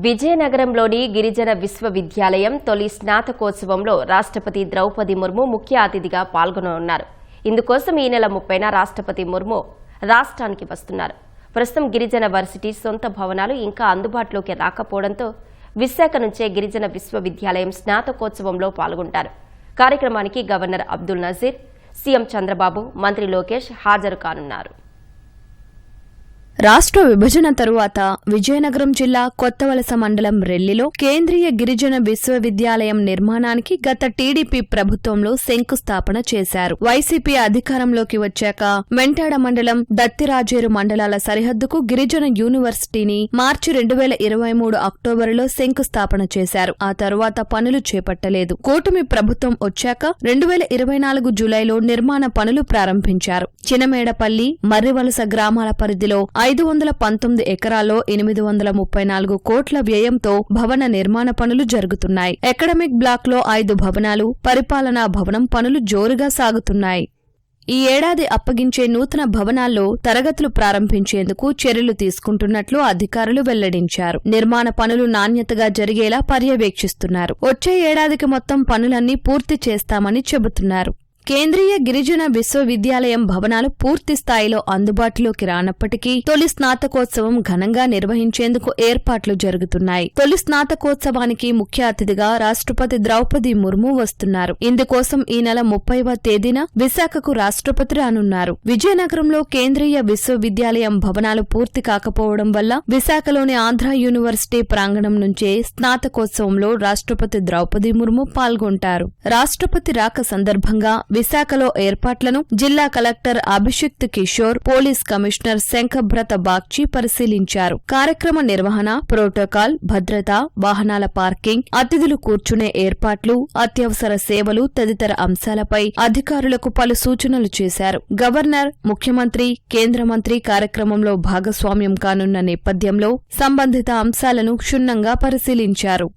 విజయనగరంలోని గిరిజన విశ్వవిద్యాలయం తొలి స్నాతకోత్సవంలో రాష్ట్రపతి ద్రౌపది ముర్ము ముఖ్య అతిథిగా పాల్గొననున్నారు. ఇందుకోసం ఈ నెల 30న రాష్ట్రపతి ముర్ము రాష్ట్రానికి వస్తున్నారు. ప్రస్తుతం గిరిజన వర్సిటీ సొంత భవనాలు ఇంకా అందుబాటులోకి రాకపోవడంతో విశాఖ నుంచే గిరిజన విశ్వవిద్యాలయం స్నాతకోత్సవంలో పాల్గొంటారు. కార్యక్రమానికి గవర్నర్ అబ్దుల్ నజీర్, సీఎం చంద్రబాబు, మంత్రి లోకేష్ హాజరు కానున్నారు. రాష్ట్ర విభజన తరువాత విజయనగరం జిల్లా కొత్తవలస మండలం రెల్లిలో కేంద్రీయ గిరిజన విశ్వవిద్యాలయం నిర్మాణానికి గత టీడీపీ ప్రభుత్వంలో శంకుస్థాపన చేశారు. వైసీపీ అధికారంలోకి వచ్చాక మెంటాడ మండలం, దత్తిరాజేరు మండలాల సరిహద్దుకు గిరిజన యూనివర్సిటీని మార్చి 2023 అక్టోబరులో శంకుస్థాపన చేశారు. ఆ తరువాత పనులు చేపట్టలేదు. కూటమి ప్రభుత్వం వచ్చాక 2024 జూలైలో నిర్మాణ పనులు ప్రారంభించారు. చినమేడపల్లి, మర్రివలస గ్రామాల పరిధిలో 519 ఎకరాల్లో 834 కోట్ల వ్యయంతో భవన నిర్మాణ పనులు జరుగుతున్నాయి. అకాడమిక్ బ్లాక్ లో 5 భవనాలు, పరిపాలనా భవనం పనులు జోరుగా సాగుతున్నాయి. ఈ ఏడాది అప్పగించే నూతన భవనాల్లో తరగతులు ప్రారంభించేందుకు చర్యలు తీసుకుంటున్నట్లు అధికారులు వెల్లడించారు. నిర్మాణ పనులు నాణ్యతగా జరిగేలా పర్యవేక్షిస్తున్నారు. వచ్చే ఏడాదికి మొత్తం పనులన్నీ పూర్తి చేస్తామని చెబుతున్నారు. కేంద్రీయ గిరిజన విశ్వవిద్యాలయం భవనాలు పూర్తి స్థాయిలో అందుబాటులోకి రానప్పటికీ తొలి స్నాతకోత్సవం ఘనంగా నిర్వహించేందుకు ఏర్పాట్లు జరుగుతున్నాయి. తొలి స్నాతకోత్సవానికి ముఖ్య అతిథిగా రాష్ట్రపతి ద్రౌపది ముర్ము వస్తున్నారు. ఇందుకోసం ఈ నెల 30వ తేదీన విశాఖకు రాష్ట్రపతి రానున్నారు. విజయనగరంలో కేంద్రీయ విశ్వవిద్యాలయం భవనాలు పూర్తి కాకపోవడం వల్ల విశాఖలోని ఆంధ్ర యూనివర్సిటీ ప్రాంగణం నుంచే స్నాతకోత్సవంలో రాష్ట్రపతి ద్రౌపది ముర్ము పాల్గొంటారు. రాష్ట్రపతి రాక సందర్భంగా విశాఖలో ఏర్పాట్లను జిల్లా collector Abhishikt Kishore, police commissioner Shankhabrata Bagchi పరిశీలించారు. కార్యక్రమ నిర్వహణ, ప్రోటోకాల్, భద్రత, వాహనాల పార్కింగ్, అతిథులు కూర్చునే ఏర్పాట్లు, అత్యవసర సేవలు తదితర అంశాలపై అధికారులకు పలు సూచనలు చేశారు. గవర్నర్, ముఖ్యమంత్రి, కేంద్ర మంత్రి కార్యక్రమంలో భాగస్వామ్యం కానున్న నేపథ్యంలో సంబంధిత అంశాలను క్షుణ్ణంగా పరిశీలించారు.